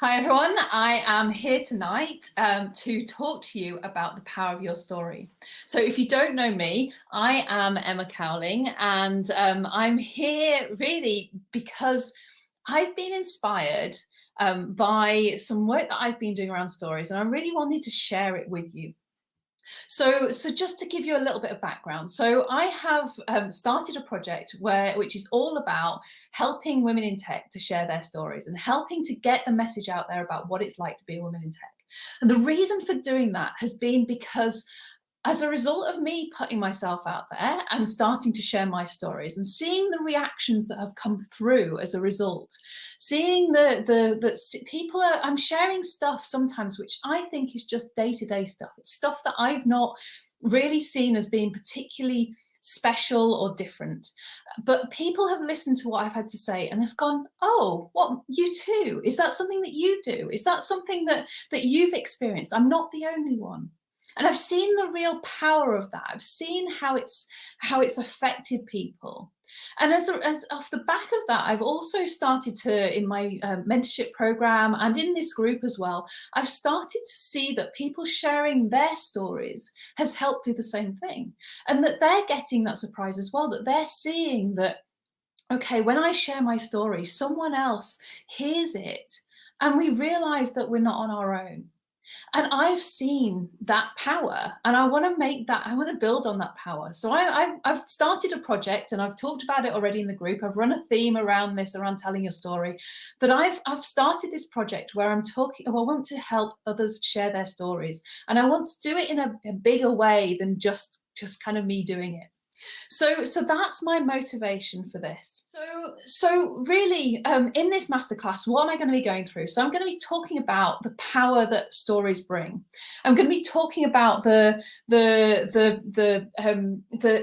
Hi everyone, I am here tonight to talk to you about the power of your story. So if you don't know me, I am Emma Cowling, and I'm here really because I've been inspired by some work that I've been doing around stories, and I really wanted to share it with you. So just to give you a little bit of background, so I have started a project which is all about helping women in tech to share their stories and helping to get the message out there about what it's like to be a woman in tech. And the reason for doing that has been because as a result of me putting myself out there and starting to share my stories and seeing the reactions that have come through as a result, seeing the people are, I'm sharing stuff sometimes which I think is just day-to-day stuff. It's stuff that I've not really seen as being particularly special or different, but people have listened to what I've had to say and have gone, oh, what, you too? Is that something that you do? Is that something that you've experienced? I'm not the only one. And I've seen the real power of that. I've seen how it's affected people. And as off the back of that, I've also started to, in my mentorship program and in this group as well, I've started to see that people sharing their stories has helped do the same thing. And that they're getting that surprise as well, that they're seeing that, okay, when I share my story, someone else hears it and we realize that we're not on our own. And I've seen that power and I want to make that, I want to build on that power. So I've started a project and I've talked about it already in the group. I've run a theme around this, around telling your story, but I've started this project where I'm talking, I want to help others share their stories. And I want to do it in a bigger way than just kind of me doing it. So that's my motivation for this. So really, in this masterclass, what am I going to be going through? So I'm going to be talking about the power that stories bring. I'm going to be talking about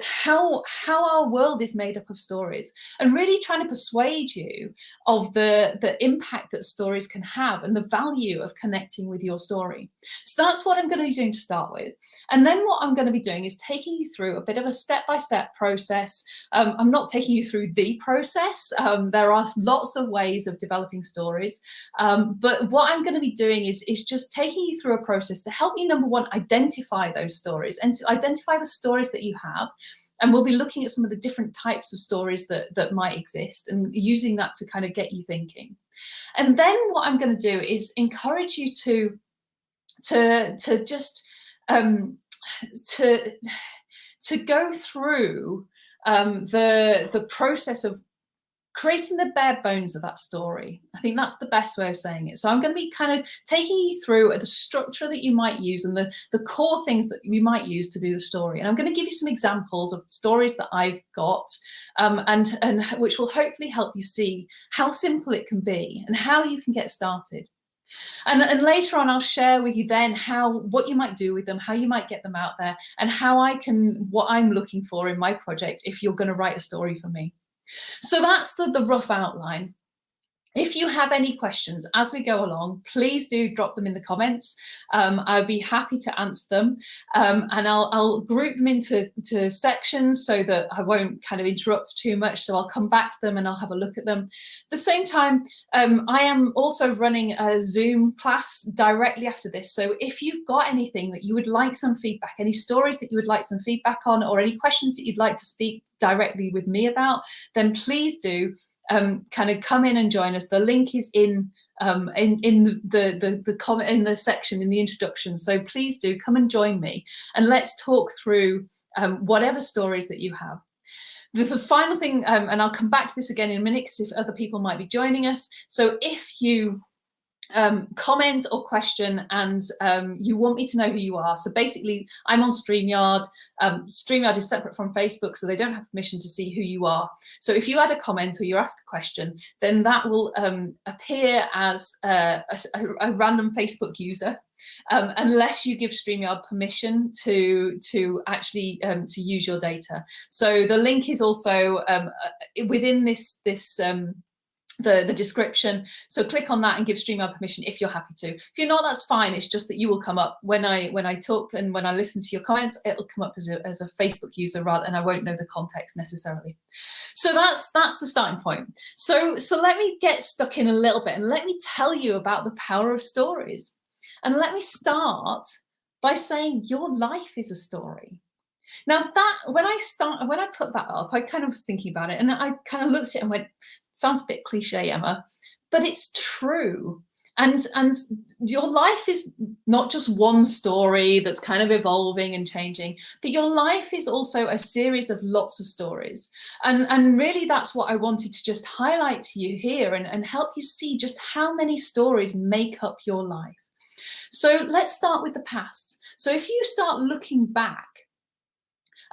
how our world is made up of stories, and really trying to persuade you of the impact that stories can have and the value of connecting with your story. So that's what I'm going to be doing to start with. And then what I'm going to be doing is taking you through a bit of a step-by-step process. I'm not taking you through the process. There are lots of ways of developing stories. But what I'm going to be doing is just taking you through a process to help you, number one, identify those stories and to identify the stories that you have. And we'll be looking at some of the different types of stories that might exist and using that to kind of get you thinking. And then what I'm going to do is encourage you to just to go through the process of creating the bare bones of that story. I think that's the best way of saying it. So I'm going to be kind of taking you through the structure that you might use and the core things that you might use to do the story. And I'm going to give you some examples of stories that I've got and which will hopefully help you see how simple it can be and how you can get started. And later on, I'll share with you then what you might do with them, how you might get them out there, and what I'm looking for in my project if you're going to write a story for me. So that's the rough outline. If you have any questions as we go along, please do drop them in the comments. I'll be happy to answer them. And I'll group them into sections so that I won't kind of interrupt too much. So I'll come back to them and I'll have a look at them. At the same time, I am also running a Zoom class directly after this. So if you've got anything that you would like some feedback, any stories that you would like some feedback on, or any questions that you'd like to speak directly with me about, then please do. Kind of come in and join us. The link is in the comment in the section in the introduction. So please do come and join me and let's talk through whatever stories that you have. The final thing, and I'll come back to this again in a minute because if other people might be joining us. So if you comment or question and you want me to know who you are. So basically, I'm on StreamYard. StreamYard is separate from Facebook, so they don't have permission to see who you are. So if you add a comment or you ask a question, then that will appear as a random Facebook user, unless you give StreamYard permission to actually to use your data. So the link is also within this the description. So click on that and give StreamYard permission if you're happy to. If you're not, that's fine. It's just that you will come up when I talk, and when I listen to your comments, it'll come up as a Facebook user rather, and I won't know the context necessarily. So that's the starting point. So let me get stuck in a little bit and let me tell you about the power of stories. And let me start by saying your life is a story. Now that when I put that up, I kind of was thinking about it, and I kind of looked at it and went, sounds a bit cliche, Emma, but it's true. And your life is not just one story that's kind of evolving and changing, but your life is also a series of lots of stories. And really that's what I wanted to just highlight to you here and help you see just how many stories make up your life. So let's start with the past. So if you start looking back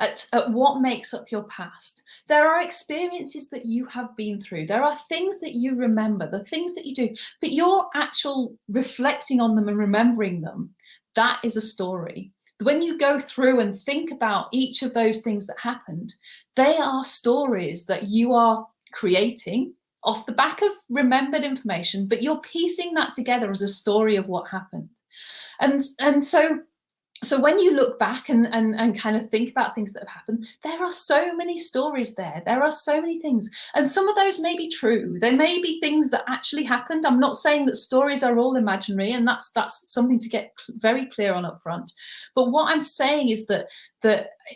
at what makes up your past, there are experiences that you have been through. There are things that you remember, the things that you do, but your actual reflecting on them and remembering them, that is a story. When you go through and think about each of those things that happened, they are stories that you are creating off the back of remembered information, but you're piecing that together as a story of what happened. And so when you look back and kind of think about things that have happened, there are so many stories there. There are so many things. And some of those may be true. There may be things that actually happened. I'm not saying that stories are all imaginary, and that's something to get very clear on up front. But what I'm saying is that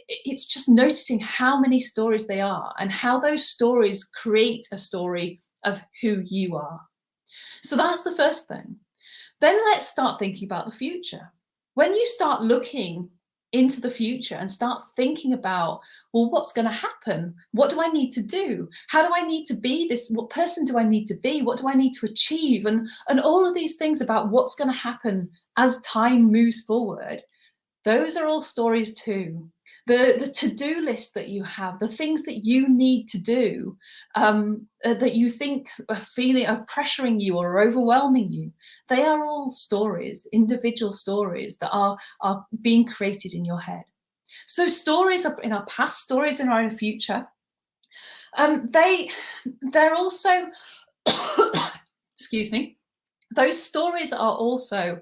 it's just noticing how many stories they are and how those stories create a story of who you are. So that's the first thing. Then let's start thinking about the future. When you start looking into the future and start thinking about, well, what's going to happen? What do I need to do? How do I need to be this? What person do I need to be? What do I need to achieve? And all of these things about what's going to happen as time moves forward, those are all stories too. The to-do list that you have, the things that you need to do, that you think are pressuring you or overwhelming you, they are all stories, individual stories that are being created in your head. So stories are in our past, stories in our future. They're also, excuse me, those stories are also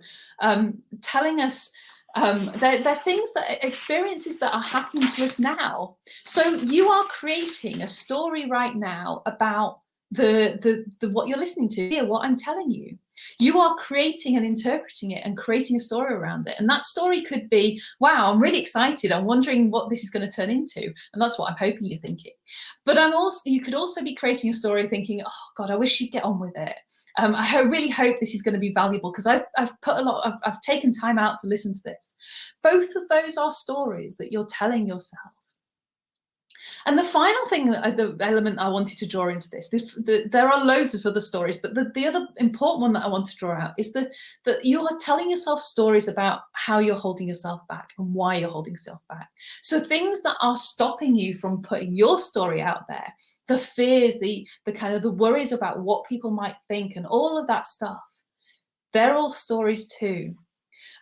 telling us they're things that experiences that are happening to us now. So you are creating a story right now about the what you're listening to here, what I'm telling you. You are creating and interpreting it and creating a story around it. And that story could be, wow, I'm really excited. I'm wondering what this is going to turn into. And that's what I'm hoping you're thinking. But you could also be creating a story thinking, oh God, I wish you'd get on with it. I really hope this is going to be valuable because I've taken time out to listen to this. Both of those are stories that you're telling yourself. And the final thing, the element I wanted to draw into this, there are loads of other stories, but the other important one that I want to draw out is that you are telling yourself stories about how you're holding yourself back and why you're holding yourself back. So things that are stopping you from putting your story out there, the fears, the kind of the worries about what people might think and all of that stuff, they're all stories too.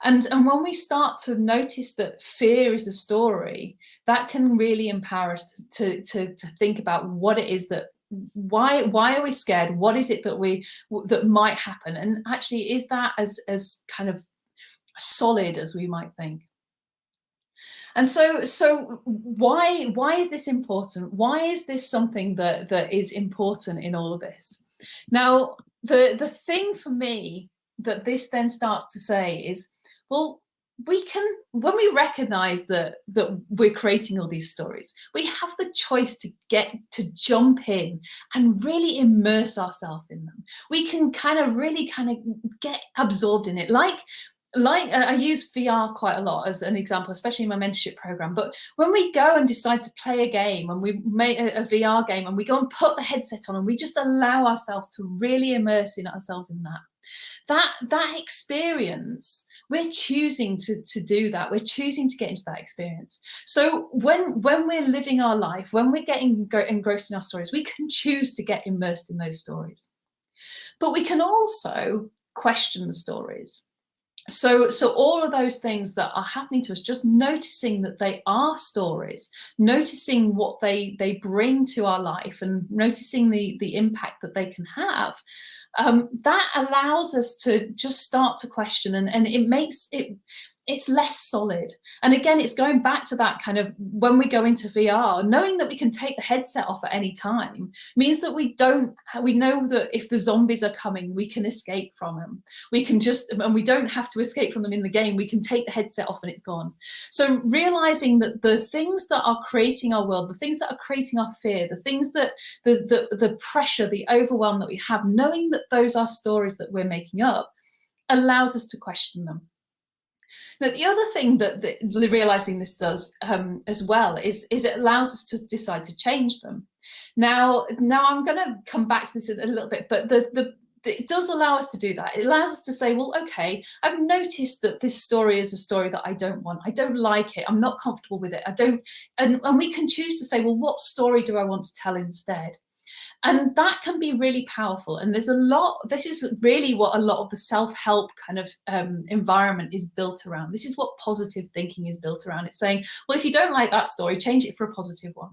And when we start to notice that fear is a story, that can really empower us to think about what it is that, why are we scared? What is it that might happen? And actually, is that as kind of solid as we might think? And so why is this important? Why is this something that is important in all of this? Now, the thing for me that this then starts to say is, well, when we recognize that we're creating all these stories, we have the choice to jump in and really immerse ourselves in them. We can really get absorbed in it. Like I use VR quite a lot as an example, especially in my mentorship program. But when we go and decide to play a game and we make a VR game and we go and put the headset on and we just allow ourselves to really immerse ourselves in that experience, we're choosing to do that. We're choosing to get into that experience. So when we're living our life, when we're getting engrossed in our stories, we can choose to get immersed in those stories. But we can also question the stories. So all of those things that are happening to us, just noticing that they are stories, noticing what they bring to our life, and noticing the impact that they can have, that allows us to just start to question, and it makes it's less solid. And again, it's going back to that kind of, when we go into VR, knowing that we can take the headset off at any time means that we know that if the zombies are coming, we can escape from them. We can just, and we don't have to escape from them in the game. We can take the headset off and it's gone. So realizing that the things that are creating our world, the things that are creating our fear, the things that the pressure, the overwhelm that we have, knowing that those are stories that we're making up, allows us to question them. Now, the other thing that realizing this does as well is it allows us to decide to change them. Now I'm going to come back to this in a little bit, but it does allow us to do that. It allows us to say, well, okay, I've noticed that this story is a story that I don't want. I don't like it. I'm not comfortable with it. I don't, and we can choose to say, well, what story do I want to tell instead? And that can be really powerful. And there's a lot, this is really what a lot of the self-help kind of environment is built around. This is what positive thinking is built around. It's saying, well, if you don't like that story, change it for a positive one.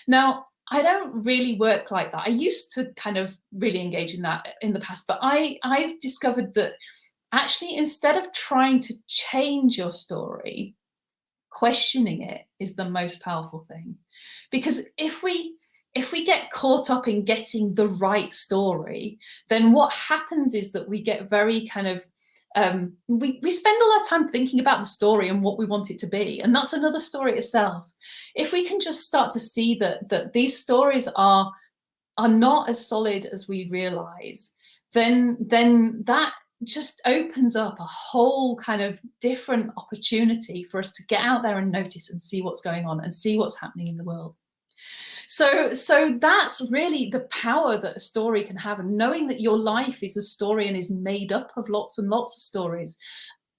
Now, I don't really work like that. I used to kind of really engage in that in the past, but I've discovered that actually, instead of trying to change your story, questioning it is the most powerful thing. Because if we get caught up in getting the right story, then what happens is that we get very kind of, we spend all our time thinking about the story and what we want it to be. And that's another story itself. If we can just start to see that these stories are not as solid as we realize, then that just opens up a whole kind of different opportunity for us to get out there and notice and see what's going on and see what's happening in the world. So that's really the power that a story can have. And knowing that your life is a story and is made up of lots and lots of stories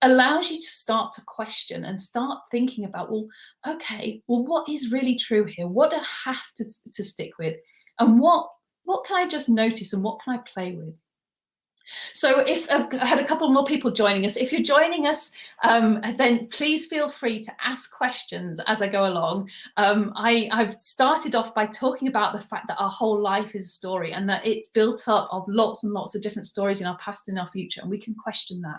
allows you to start to question and start thinking about, well, okay, well, what is really true here? What do I have to stick with? And what can I just notice and what can I play with? So if I've had a couple more people joining us, if you're joining us, then please feel free to ask questions as I go along. I've started off by talking about the fact that our whole life is a story and that it's built up of lots and lots of different stories in our past and our future, and we can question that.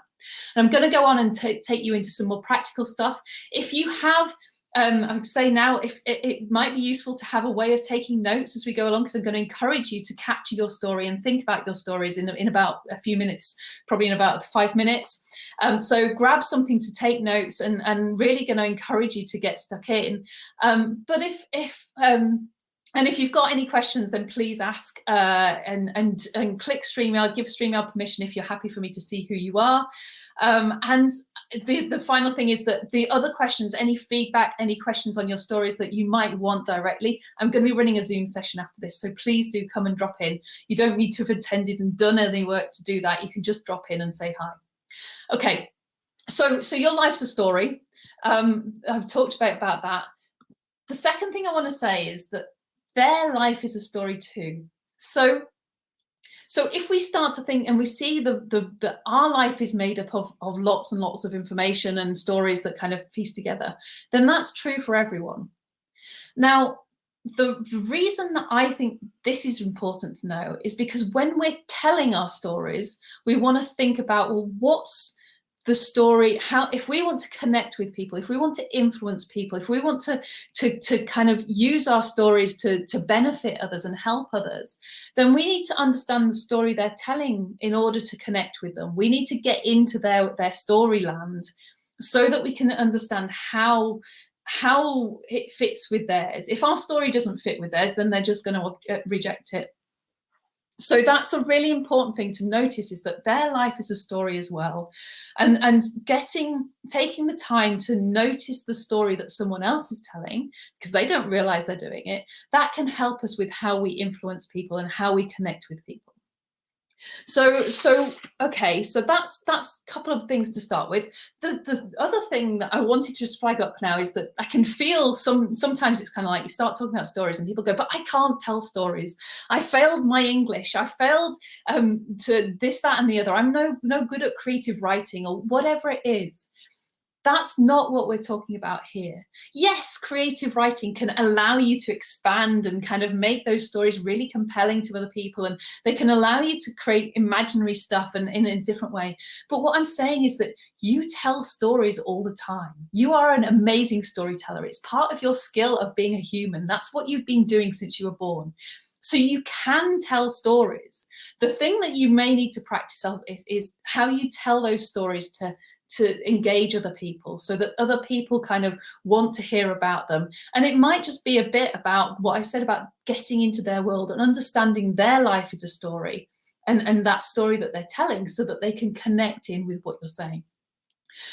And I'm going to go on and take you into some more practical stuff. If you have I would say now, if it might be useful to have a way of taking notes as we go along, because I'm going to encourage you to capture your story and think about your stories in about a few minutes, probably in about 5 minutes. So grab something to take notes, and really going to encourage you to get stuck in. But if you've got any questions, then please ask and click StreamYard, give StreamYard permission if you're happy for me to see who you are. And the final thing is that the other questions, any feedback, any questions on your stories that you might want directly, I'm going to be running a Zoom session after this. So please do come and drop in. You don't need to have attended and done any work to do that. You can just drop in and say hi. Okay, so your life's a story. I've talked about that. The second thing I want to say is that their life is a story too. So if we start to think and we see that our life is made up of lots and lots of information and stories that kind of piece together, then that's true for everyone. Now, the reason that I think this is important to know is because when we're telling our stories, we want to think about, well, what's the story? How, if we want to connect with people, if we want to influence people, if we want to kind of use our stories to benefit others and help others, then we need to understand the story they're telling in order to connect with them. We need to get into their storyland so that we can understand how it fits with theirs. If our story doesn't fit with theirs, then they're just going to reject it. So that's a really important thing to notice, is that their life is a story as well. And taking the time to notice the story that someone else is telling, because they don't realize they're doing it, that can help us with how we influence people and how we connect with people. Okay, so that's a couple of things to start with. The other thing that I wanted to just flag up now is that I can feel sometimes it's kind of like you start talking about stories and people go, but I can't tell stories. I failed my English. I failed to this, that, and the other. I'm no good at creative writing or whatever it is. That's not what we're talking about here. Yes, creative writing can allow you to expand and kind of make those stories really compelling to other people, and they can allow you to create imaginary stuff and in a different way. But what I'm saying is that you tell stories all the time. You are an amazing storyteller. It's part of your skill of being a human. That's what you've been doing since you were born. So you can tell stories. The thing that you may need to practice is how you tell those stories to engage other people, so that other people kind of want to hear about them. And it might just be a bit about what I said about getting into their world and understanding their life as a story, and that story that they're telling, so that they can connect in with what you're saying.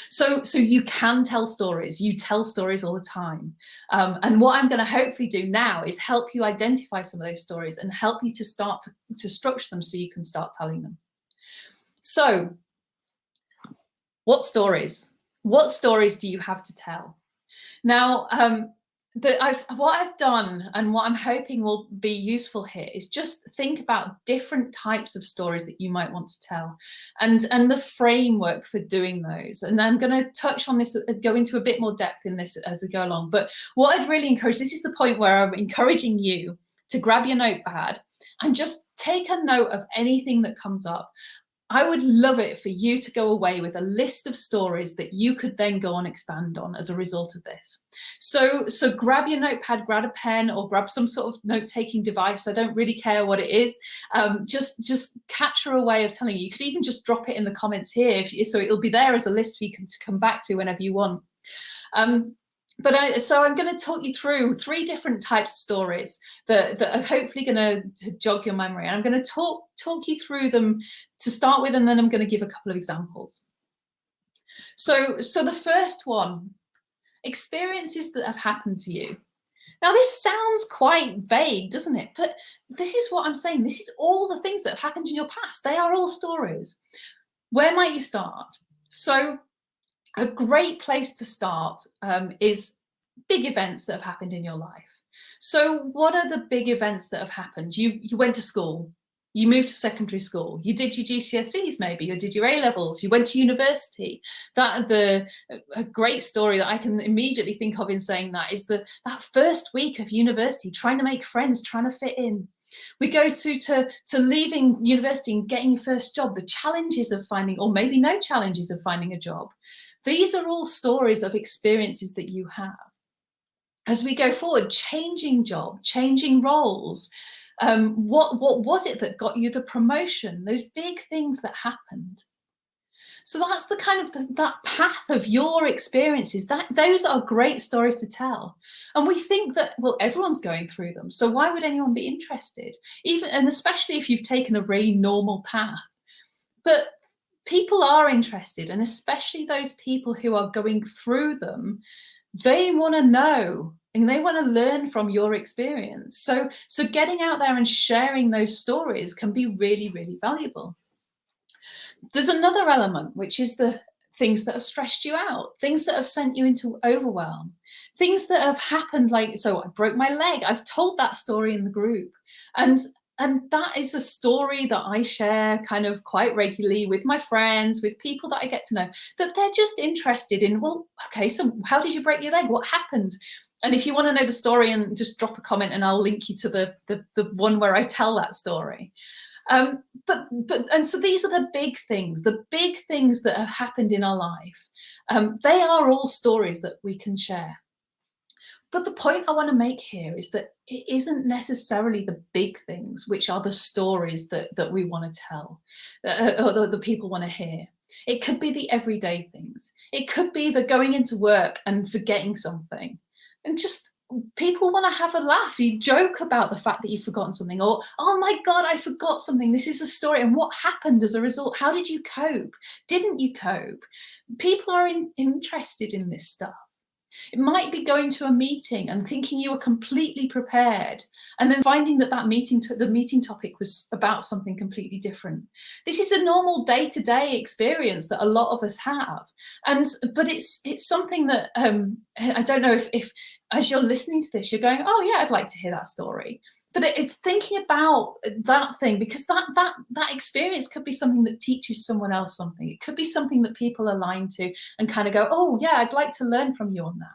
So you can tell stories. You tell stories all the time. And what I'm going to hopefully do now is help you identify some of those stories and help you to start to structure them so you can start telling them. So what stories? What stories do you have to tell? Now, what I've done and what I'm hoping will be useful here is just think about different types of stories that you might want to tell, and the framework for doing those. And I'm going to touch on this, go into a bit more depth in this as we go along. But what I'd really encourage, this is the point where I'm encouraging you to grab your notepad and just take a note of anything that comes up. I would love it for you to go away with a list of stories that you could then go and expand on as a result of this. So grab your notepad, grab a pen, or grab some sort of note-taking device. I don't really care what it is. Just capture a way of telling you. You could even just drop it in the comments here, so it'll be there as a list for you to come back to whenever you want. So I'm going to talk you through 3 different types of stories that are hopefully going to jog your memory. And I'm going to talk you through them to start with, and then I'm going to give a couple of examples. So the first one, experiences that have happened to you. Now, this sounds quite vague, doesn't it? But this is what I'm saying. This is all the things that have happened in your past. They are all stories. Where might you start? So a great place to start is big events that have happened in your life. So what are the big events that have happened? You went to school, you moved to secondary school, you did your GCSEs maybe, you did your A-levels, you went to university. A great story that I can immediately think of in saying that is that first week of university, trying to make friends, trying to fit in. We go to leaving university and getting your first job, the challenges of finding, or maybe no challenges of finding a job. These are all stories of experiences that you have. As we go forward, changing job, changing roles, what was it that got you the promotion? Those big things that happened. So that's the kind of that path of your experiences. Those are great stories to tell. And we think that, well, everyone's going through them, so why would anyone be interested? And especially if you've taken a really normal path. But people are interested, and especially those people who are going through them, they want to know and they want to learn from your experience. So getting out there and sharing those stories can be really, really valuable. There's another element, which is the things that have stressed you out, things that have sent you into overwhelm, things that have happened, like, so I broke my leg. I've told that story in the group. And that is a story that I share kind of quite regularly with my friends, with people that I get to know, that they're just interested in, well, okay, so how did you break your leg? What happened? And if you want to know the story, and just drop a comment and I'll link you to the one where I tell that story. And so these are the big things that have happened in our life. They are all stories that we can share. But the point I want to make here is that it isn't necessarily the big things which are the stories that we want to tell, or the people want to hear. It could be the everyday things. It could be the going into work and forgetting something. And just people want to have a laugh. You joke about the fact that you've forgotten something, or, oh my God, I forgot something. This is a story. And what happened as a result? How did you cope? Didn't you cope? People are interested in this stuff. It might be going to a meeting and thinking you were completely prepared, and then finding that the meeting topic was about something completely different. This is a normal day-to-day experience that a lot of us have, but it's something that I don't know if as you're listening to this, you're going, oh yeah, I'd like to hear that story. But it's thinking about that thing, because that experience could be something that teaches someone else something. It could be something that people align to and kind of go, oh yeah, I'd like to learn from you on that.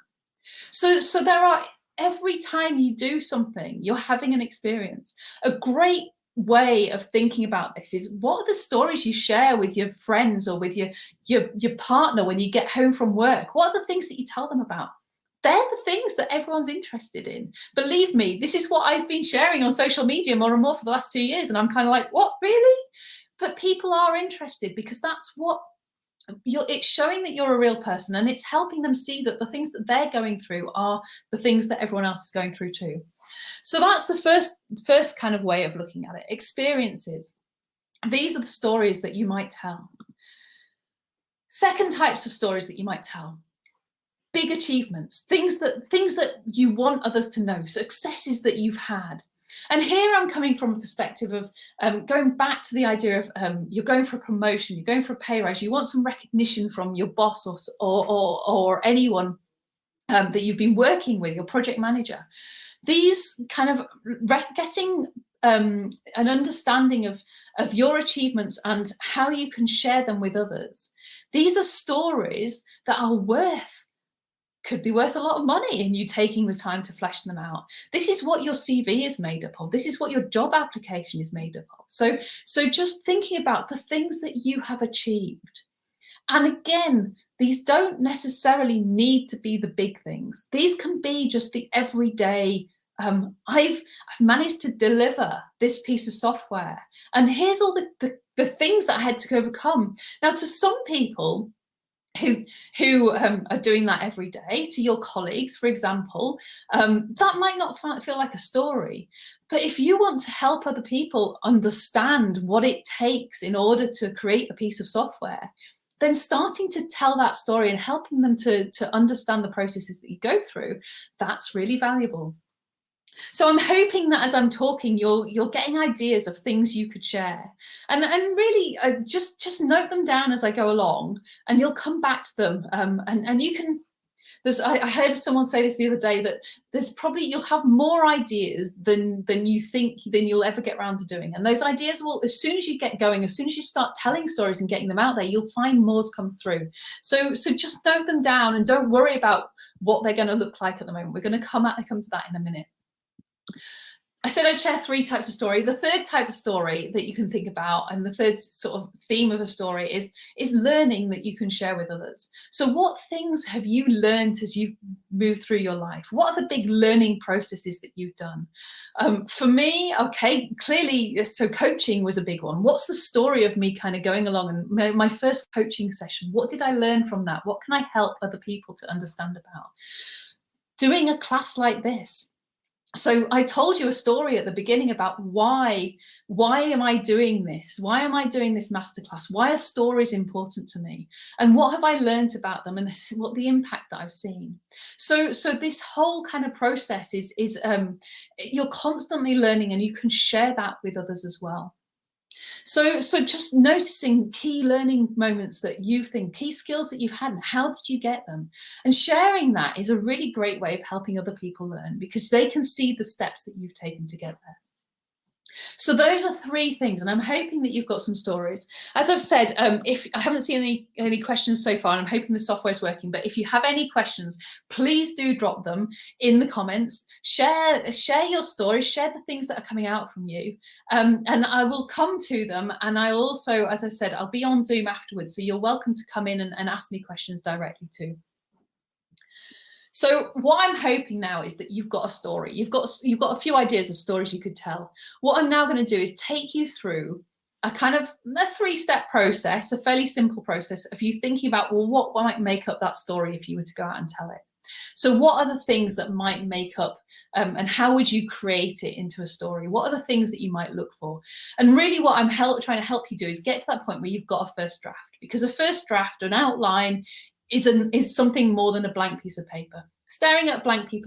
So there are, every time you do something, you're having an experience. A great way of thinking about this is, what are the stories you share with your friends or with your partner when you get home from work? What are the things that you tell them about? They're the things that everyone's interested in. Believe me, this is what I've been sharing on social media more and more for the last 2 years. And I'm kind of like, what, really? But people are interested, because that's what it's showing that you're a real person, and it's helping them see that the things that they're going through are the things that everyone else is going through too. So that's the first kind of way of looking at it. Experiences. These are the stories that you might tell. Second types of stories that you might tell. Big achievements, things that you want others to know, successes that you've had. And here I'm coming from a perspective of going back to the idea of you're going for a promotion, you're going for a pay rise, you want some recognition from your boss or anyone that you've been working with, your project manager. These kind of getting an understanding of your achievements and how you can share them with others. These are stories that are could be worth a lot of money in you taking the time to flesh them out. This is what your CV is made up of. This is what your job application is made up of. So just thinking about the things that you have achieved. And again, these don't necessarily need to be the big things. These can be just the everyday, I've managed to deliver this piece of software, and here's all the things that I had to overcome. Now, to some people who are doing that every day, to your colleagues, for example, that might not feel like a story. But if you want to help other people understand what it takes in order to create a piece of software, then starting to tell that story and helping them to understand the processes that you go through, that's really valuable. So I'm hoping that as I'm talking, you're getting ideas of things you could share, and really just note them down as I go along, and you'll come back to them. And you can. I heard someone say this the other day, that you'll have more ideas than you'll ever get around to doing. And those ideas will, as soon as you get going, as soon as you start telling stories and getting them out there, you'll find more's come through. So just note them down and don't worry about what they're going to look like at the moment. We're going to come to that in a minute. I said I'd share 3 types of story. The third type of story that you can think about, and the third sort of theme of a story, is learning that you can share with others. So what things have you learned as you've moved through your life? What are the big learning processes that you've done? For me, okay, clearly, so coaching was a big one. What's the story of me kind of going along, and my first coaching session? What did I learn from that? What can I help other people to understand about? Doing a class like this. So I told you a story at the beginning about why am I doing this? Why am I doing this masterclass? Why are stories important to me? And what have I learned about them, and what the impact that I've seen? So this whole kind of process is you're constantly learning, and you can share that with others as well. So just noticing key learning moments that you think, key skills that you've had, and how did you get them? And sharing that is a really great way of helping other people learn, because they can see the steps that you've taken to get there. So those are 3 things, and I'm hoping that you've got some stories. As I've said, if I haven't seen any questions so far, and I'm hoping the software is working, but if you have any questions, please do drop them in the comments. Share your stories, share the things that are coming out from you, and I will come to them. And I also, as I said, I'll be on Zoom afterwards, so you're welcome to come in and ask me questions directly too. So what I'm hoping now is that you've got a story. You've got a few ideas of stories you could tell. What I'm now going to do is take you through a kind of a 3-step process, a fairly simple process of you thinking about, well, what might make up that story if you were to go out and tell it? So what are the things that might make up, and how would you create it into a story? What are the things that you might look for? And really what I'm trying to help you do is get to that point where you've got a first draft, because a first draft, an outline, is something more than a blank piece of paper. Staring at a blank piece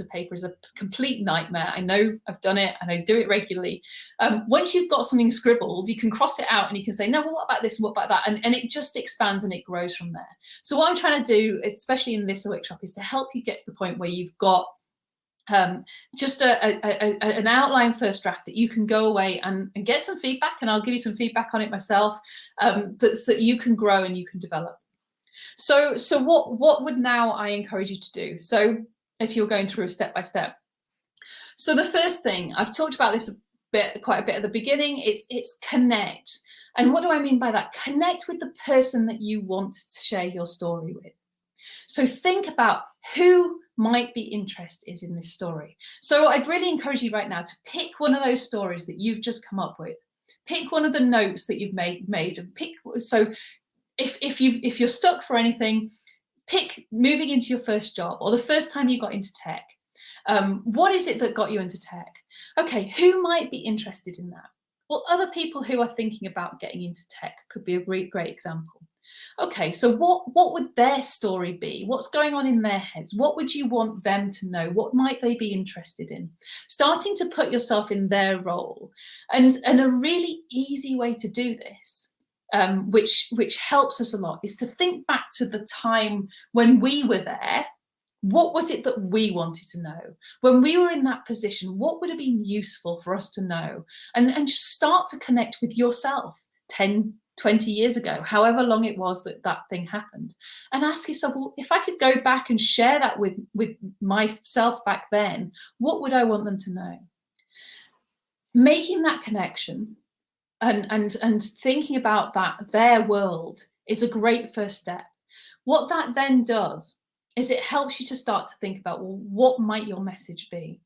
of paper is a complete nightmare. I know, I've done it and I do it regularly. Once you've got something scribbled, you can cross it out and you can say, no, well, what about this and what about that? And it just expands and it grows from there. So what I'm trying to do, especially in this workshop, is to help you get to the point where you've got just an outline first draft that you can go away and get some feedback, and I'll give you some feedback on it myself, but so that you can grow and you can develop. So what would now I encourage you to do? So if you're going through a step by step. So the first thing, I've talked about this quite a bit at the beginning, it's connect. And what do I mean by that? Connect with the person that you want to share your story with. So think about who might be interested in this story. So I'd really encourage you right now to pick one of those stories that you've just come up with. Pick one of the notes that you've made and pick. So if you're stuck for anything, pick moving into your first job or the first time you got into tech. What is it that got you into tech? Okay, who might be interested in that? Well, other people who are thinking about getting into tech could be a great example. Okay, so what would their story be? What's going on in their heads? What would you want them to know? What might they be interested in? Starting to put yourself in their role. And a really easy way to do this, which helps us a lot, is to think back to the time when we were there. What was it that we wanted to know? When we were in that position, what would have been useful for us to know? And just start to connect with yourself 10, 20 years ago, however long it was that thing happened. And ask yourself, well, if I could go back and share that with myself back then, what would I want them to know? Making that connection and thinking about that, their world, is a great first step. What that then does is it helps you to start to think about, well, what might your message be?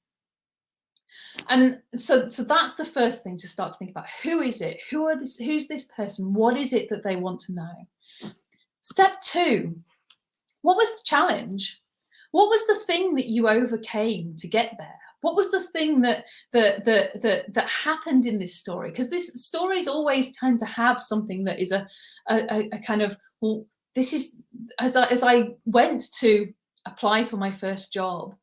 And so that's the first thing, to start to think about, who is it? Who's this person? What is it that they want to know? Step 2, what was the challenge? What was the thing that you overcame to get there? What was the thing that happened in this story? Because this stories always tend to have something that is a kind of, well, this is, as I went to apply for my first job,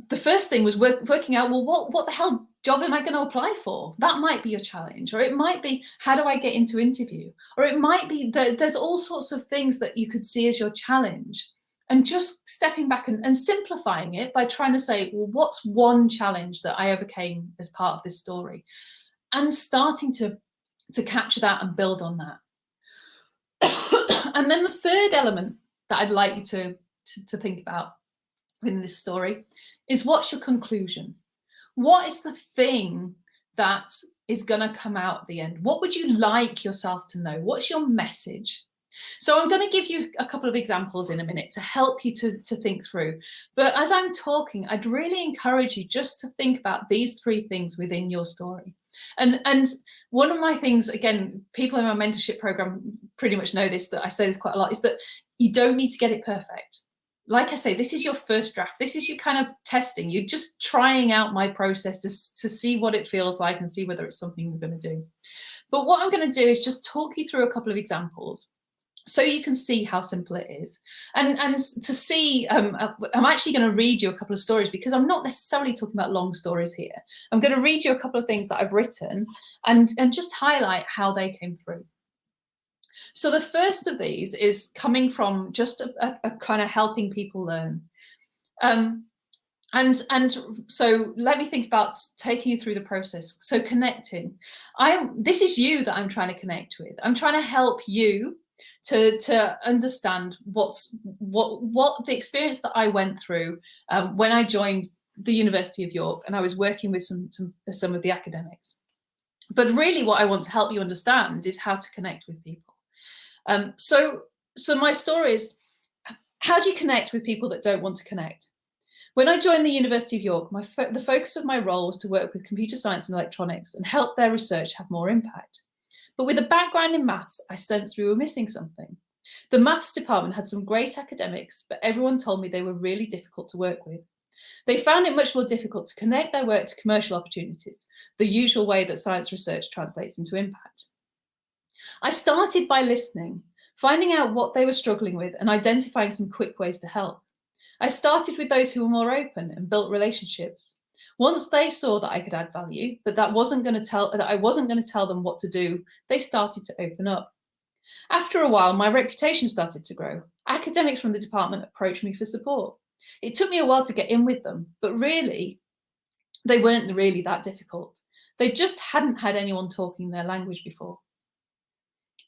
the first thing was working out, well, what the hell job am I going to apply for? That might be your challenge. Or it might be, how do I get into interview? Or it might be that there's all sorts of things that you could see as your challenge. And just stepping back and simplifying it by trying to say, well, what's one challenge that I overcame as part of this story? And starting to capture that and build on that. And then the third element that I'd like you to think about in this story is, what's your conclusion? What is the thing that is going to come out at the end? What would you like yourself to know? What's your message? So I'm going to give you a couple of examples in a minute to help you to think through. But as I'm talking, I'd really encourage you just to think about these 3 things within your story. And one of my things, again, people in my mentorship program pretty much know this, that I say this quite a lot, is that you don't need to get it perfect. Like I say, this is your first draft. This is your kind of testing. You're just trying out my process to see what it feels like and see whether it's something you're going to do. But what I'm going to do is just talk you through a couple of examples so you can see how simple it is. And to see, I'm actually going to read you a couple of stories, because I'm not necessarily talking about long stories here. I'm going to read you a couple of things that I've written and just highlight how they came through. So the first of these is coming from just a kind of helping people learn. And so let me think about taking you through the process. So connecting. This is you that I'm trying to connect with. I'm trying to help you to understand what the experience that I went through when I joined the University of York, and I was working with some of the academics. But really what I want to help you understand is how to connect with people. So my story is, how do you connect with people that don't want to connect? When I joined the University of York, the focus of my role was to work with computer science and electronics and help their research have more impact. But with a background in maths, I sensed we were missing something. The maths department had some great academics, but everyone told me they were really difficult to work with. They found it much more difficult to connect their work to commercial opportunities, the usual way that science research translates into impact. I started by listening, finding out what they were struggling with and identifying some quick ways to help. I started with those who were more open and built relationships. Once they saw that I could add value, but that I wasn't going to tell them what to do, they started to open up. After a while, my reputation started to grow. Academics from the department approached me for support. It took me a while to get in with them, but really, they weren't really that difficult. They just hadn't had anyone talking their language before.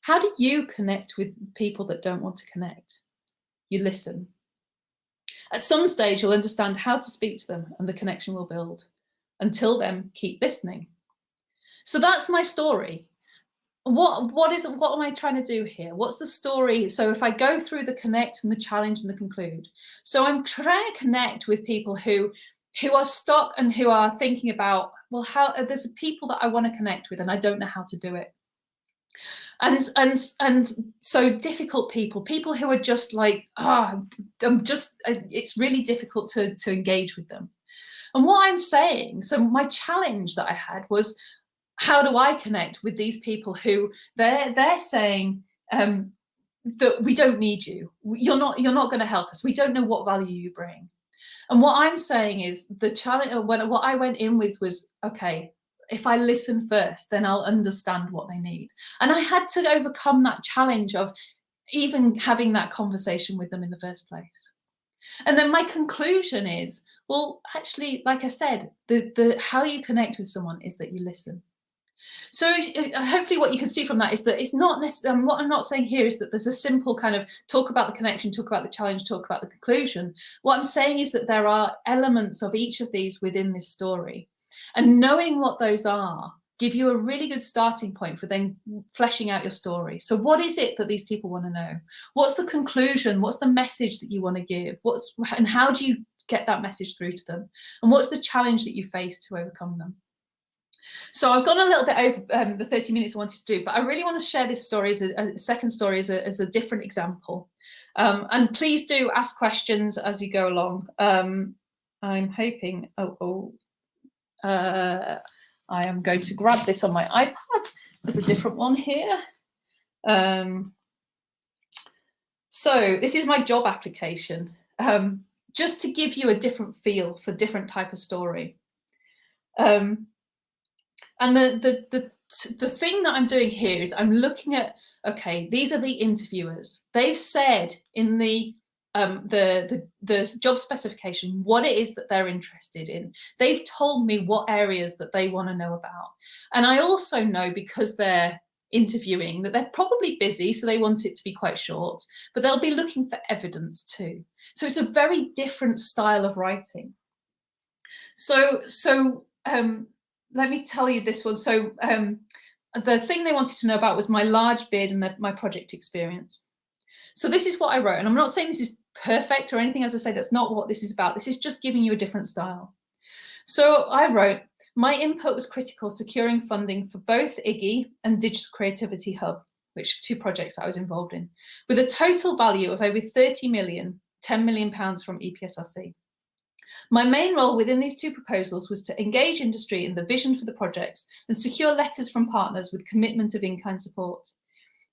How do you connect with people that don't want to connect? You listen. At some stage, you'll understand how to speak to them and the connection will build. Until then, keep listening. So that's my story. What am I trying to do here? What's the story? So if I go through the connect and the challenge and the conclude. So I'm trying to connect with people who are stuck and who are thinking about, well, there's people that I want to connect with and I don't know how to do it. And so difficult people who are just like, it's really difficult to engage with them. And what I'm saying, so my challenge that I had was, how do I connect with these people who they're saying that we don't need you, you're not going to help us, we don't know what value you bring. And what I'm saying is the challenge, what I went in with was, okay, if I listen first, then I'll understand what they need. And I had to overcome that challenge of even having that conversation with them in the first place. And then my conclusion is, well, actually, like I said, the how you connect with someone is that you listen. So hopefully what you can see from that is that it's not necessarily, what I'm not saying here is that there's a simple kind of talk about the connection, talk about the challenge, talk about the conclusion. What I'm saying is that there are elements of each of these within this story. And knowing what those are give you a really good starting point for then fleshing out your story. So what is it that these people want to know? What's the conclusion? What's the message that you want to give? And how do you get that message through to them? And what's the challenge that you face to overcome them? So I've gone a little bit over the 30 minutes I wanted to do, but I really want to share this story as a second story as a different example. And please do ask questions as you go along. I'm hoping, I am going to grab this on my iPad. There's a different one here. So this is my job application, just to give you a different feel for different type of story. And the thing that I'm doing here is I'm looking at, okay, these are the interviewers. They've said in the job specification what it is that they're interested in. They've told me what areas that they want to know about. And I also know, because they're interviewing, that they're probably busy, so they want it to be quite short, but they'll be looking for evidence too. So it's a very different style of writing. So let me tell you this one. So the thing they wanted to know about was my large bid and my project experience. So this is what I wrote. And I'm not saying this is perfect or anything. As I say, that's not what this is about. This is just giving you a different style. So I wrote, my input was critical securing funding for both IGGI and Digital Creativity Hub, which are two projects I was involved in, with a total value of over 30 million, £10 million from EPSRC. My main role within these two proposals was to engage industry in the vision for the projects and secure letters from partners with commitment of in-kind support.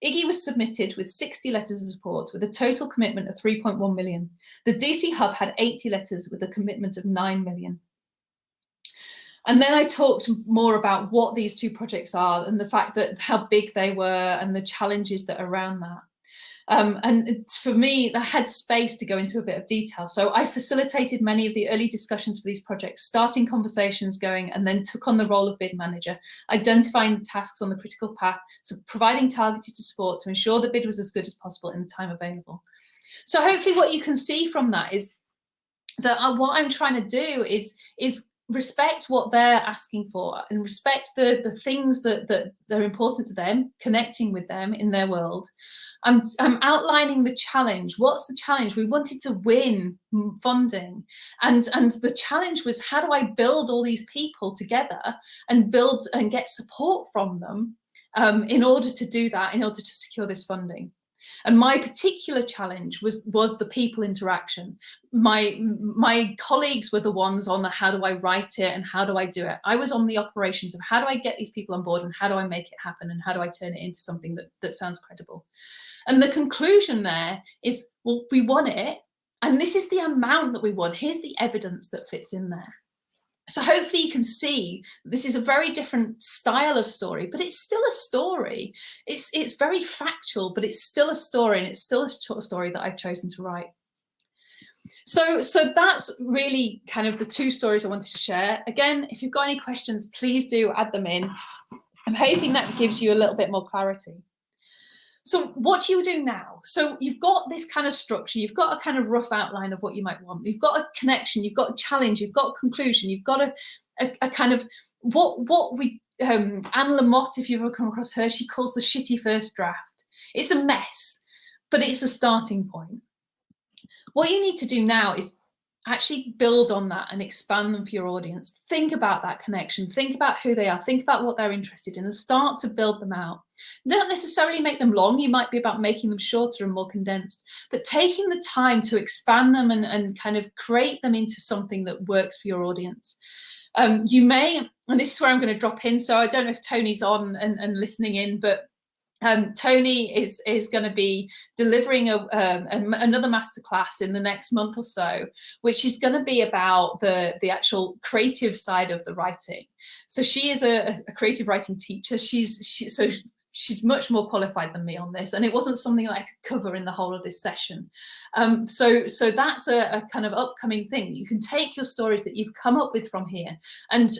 IGGI was submitted with 60 letters of support with a total commitment of 3.1 million. The DC Hub had 80 letters with a commitment of 9 million. And then I talked more about what these two projects are and the fact that how big they were and the challenges that are around that. And for me, that had space to go into a bit of detail. So I facilitated many of the early discussions for these projects, starting conversations going, and then took on the role of bid manager, identifying tasks on the critical path, so providing targeted support to ensure the bid was as good as possible in the time available. So hopefully what you can see from that is that what I'm trying to do is respect what they're asking for and respect the things that are important to them, connecting with them in their world. I'm outlining the challenge. What's the challenge? We wanted to win funding. And the challenge was, how do I build all these people together and build and get support from them in order to do that, in order to secure this funding? And my particular challenge was the people interaction. My colleagues were the ones on the how do I write it and how do I do it. I was on the operations of how do I get these people on board and how do I make it happen and how do I turn it into something that sounds credible. And the conclusion there is, well, we want it, and this is the amount that we want. Here's the evidence that fits in there. So hopefully you can see this is a very different style of story, but it's still a story. It's very factual, but it's still a story, and it's still a story that I've chosen to write. So that's really kind of the two stories I wanted to share. Again, if you've got any questions, please do add them in. I'm hoping that gives you a little bit more clarity. So what do you do now? So you've got this kind of structure, you've got a kind of rough outline of what you might want. You've got a connection, you've got a challenge, you've got a conclusion, you've got a kind of what we, Anne Lamott, if you've ever come across her, she calls the shitty first draft. It's a mess, but it's a starting point. What you need to do now is actually build on that and expand them for your audience. Think about that connection. Think about who they are. Think about what they're interested in and start to build them out. Don't necessarily make them long. You might be about making them shorter and more condensed, but taking the time to expand them and kind of create them into something that works for your audience. You may, and this is where I'm going to drop in, so I don't know if Tony's on and listening in, but Tony is going to be delivering another masterclass in the next month or so, which is going to be about the actual creative side of the writing. So she is a creative writing teacher. She's much more qualified than me on this, and it wasn't something that I could cover in the whole of this session. So that's a kind of upcoming thing. You can take your stories that you've come up with from here and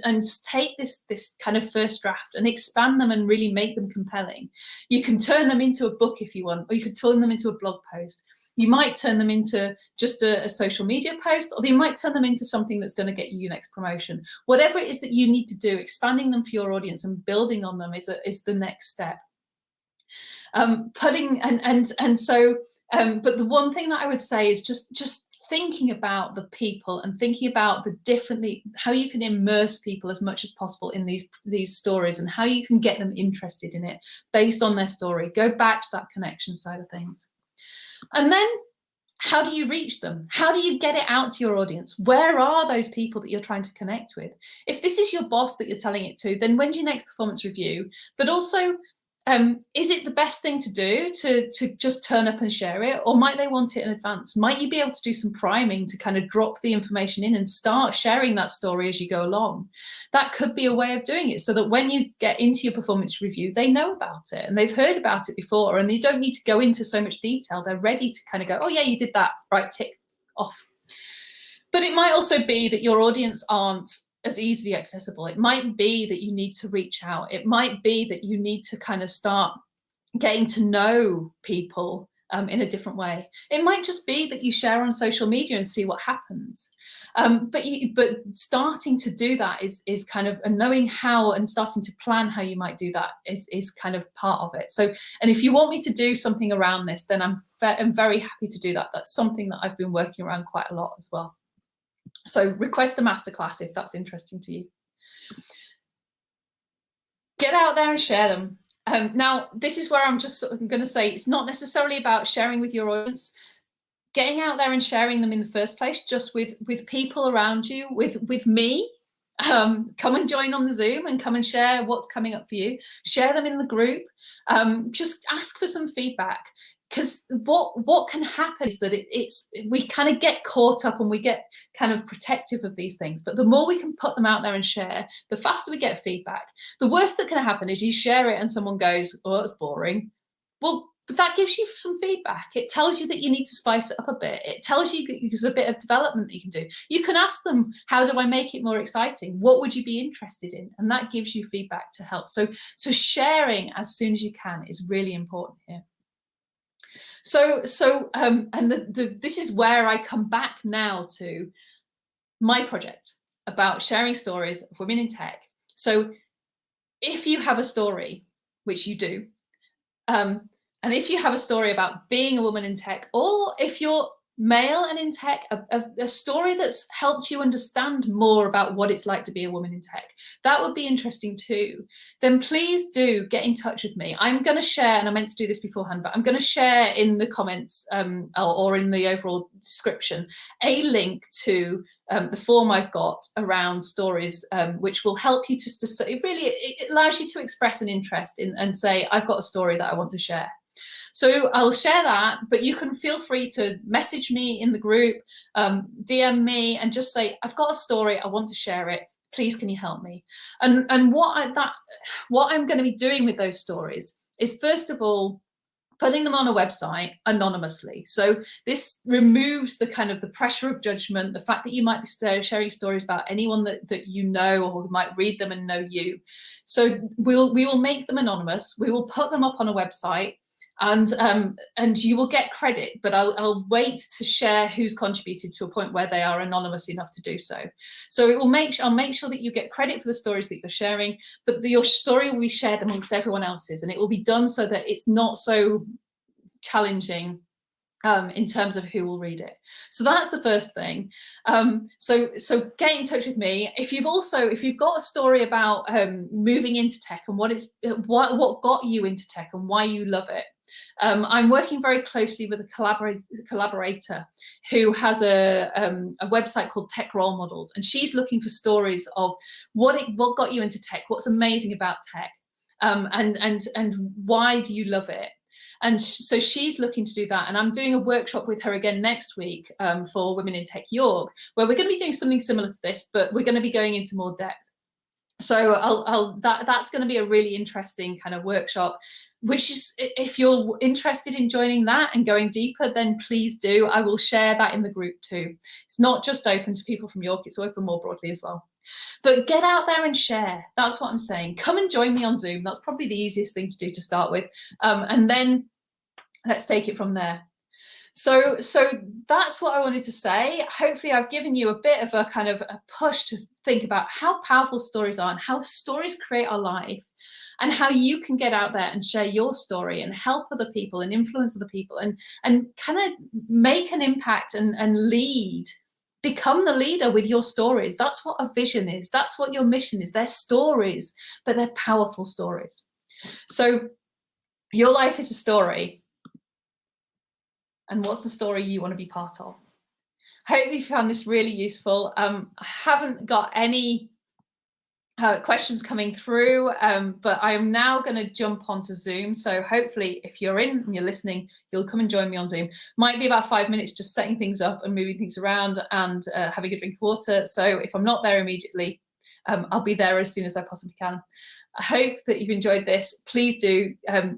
take this kind of first draft and expand them and really make them compelling. You can turn them into a book if you want, or you could turn them into a blog post. You might turn them into just a social media post, or you might turn them into something that's going to get you your next promotion. Whatever it is that you need to do, expanding them for your audience and building on them is the next step. But the one thing that I would say is just thinking about the people and thinking about how you can immerse people as much as possible in these stories and how you can get them interested in it based on their story. Go back to that connection side of things. And then how do you reach them? How do you get it out to your audience? Where are those people that you're trying to connect with? If this is your boss that you're telling it to, then when's your next performance review? But also, is it the best thing to do to just turn up and share it? Or might they want it in advance? Might you be able to do some priming to kind of drop the information in and start sharing that story as you go along? That could be a way of doing it so that when you get into your performance review, they know about it and they've heard about it before and they don't need to go into so much detail. They're ready to kind of go, oh yeah, you did that, right, tick off. But it might also be that your audience aren't as easily accessible. It might be that you need to reach out. It might be that you need to kind of start getting to know people in a different way. It might just be that you share on social media and see what happens. But starting to do that is kind of, and knowing how and starting to plan how you might do that is kind of part of it. So, and if you want me to do something around this, then I'm very happy to do that. That's something that I've been working around quite a lot as well. So request a masterclass if that's interesting to you. Get out there and share them. Now, this is where I'm just sort of going to say it's not necessarily about sharing with your audience. Getting out there and sharing them in the first place, just with people around you, with me. Come and join on the Zoom and come and share what's coming up for you. Share them in the group. Just ask for some feedback. Because what can happen is that we kind of get caught up and we get kind of protective of these things. But the more we can put them out there and share, the faster we get feedback. The worst that can happen is you share it and someone goes, oh, that's boring. Well, but that gives you some feedback. It tells you that you need to spice it up a bit. It tells you there's a bit of development that you can do. You can ask them, how do I make it more exciting? What would you be interested in? And that gives you feedback to help. So sharing as soon as you can is really important here. This is where I come back now to my project about sharing stories of women in tech. So if you have a story, which you do, and if you have a story about being a woman in tech, or if you're male and in tech, a story that's helped you understand more about what it's like to be a woman in tech, that would be interesting too, then please do get in touch with me. I'm going to share, and I meant to do this beforehand, but I'm going to share in the comments or in the overall description a link to the form I've got around stories, which will help you to really, it allows you to express an interest in and say, I've got a story that I want to share. So I'll share that, but you can feel free to message me in the group, DM me, and just say, I've got a story, I want to share it. Please, can you help me? And what I'm going to be doing with those stories is, first of all, putting them on a website anonymously. So this removes the kind of the pressure of judgment, the fact that you might be sharing stories about anyone that you know or who might read them and know you. So we will make them anonymous. We will put them up on a website. And you will get credit, but I'll wait to share who's contributed to a point where they are anonymous enough to do so. So I'll make sure that you get credit for the stories that you're sharing, but your story will be shared amongst everyone else's, and it will be done so that it's not so challenging in terms of who will read it. So that's the first thing. So get in touch with me. If you've got a story about moving into tech and what got you into tech and why you love it, I'm working very closely with a collaborator who has a website called Tech Role Models, and she's looking for stories of what got you into tech, what's amazing about tech, and why do you love it. And so she's looking to do that. And I'm doing a workshop with her again next week for Women in Tech York, where we're going to be doing something similar to this, but we're going to be going into more depth. So that's going to be a really interesting kind of workshop, which is, if you're interested in joining that and going deeper, then please do. I will share that in the group too. It's not just open to people from York, it's open more broadly as well. But get out there and share. That's what I'm saying. Come and join me on Zoom. That's probably the easiest thing to do to start with. And then let's take it from there. So that's what I wanted to say. Hopefully I've given you a bit of a kind of a push to think about how powerful stories are and how stories create our life, and how you can get out there and share your story and help other people and influence other people and kind of make an impact and lead. Become the leader with your stories. That's what a vision is. That's what your mission is. They're stories, but they're powerful stories. So your life is a story. And what's the story you want to be part of? Hopefully you found this really useful. I haven't got any questions coming through, but I'm now going to jump onto Zoom. So hopefully if you're in and you're listening, you'll come and join me on Zoom. Might be about 5 minutes just setting things up and moving things around and having a drink of water. So if I'm not there immediately, I'll be there as soon as I possibly can. I hope that you've enjoyed this. Please do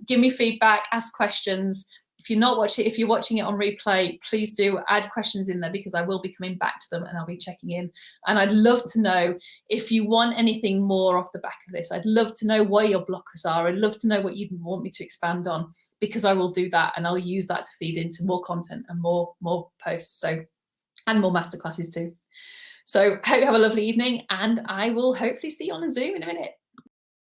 give me feedback, ask questions. If you're watching it on replay, please do add questions in there, because I will be coming back to them and I'll be checking in. And I'd love to know if you want anything more off the back of this. I'd love to know where your blockers are. I'd love to know what you'd want me to expand on, because I will do that and I'll use that to feed into more content and more posts. And more masterclasses too. So I hope you have a lovely evening, and I will hopefully see you on Zoom in a minute.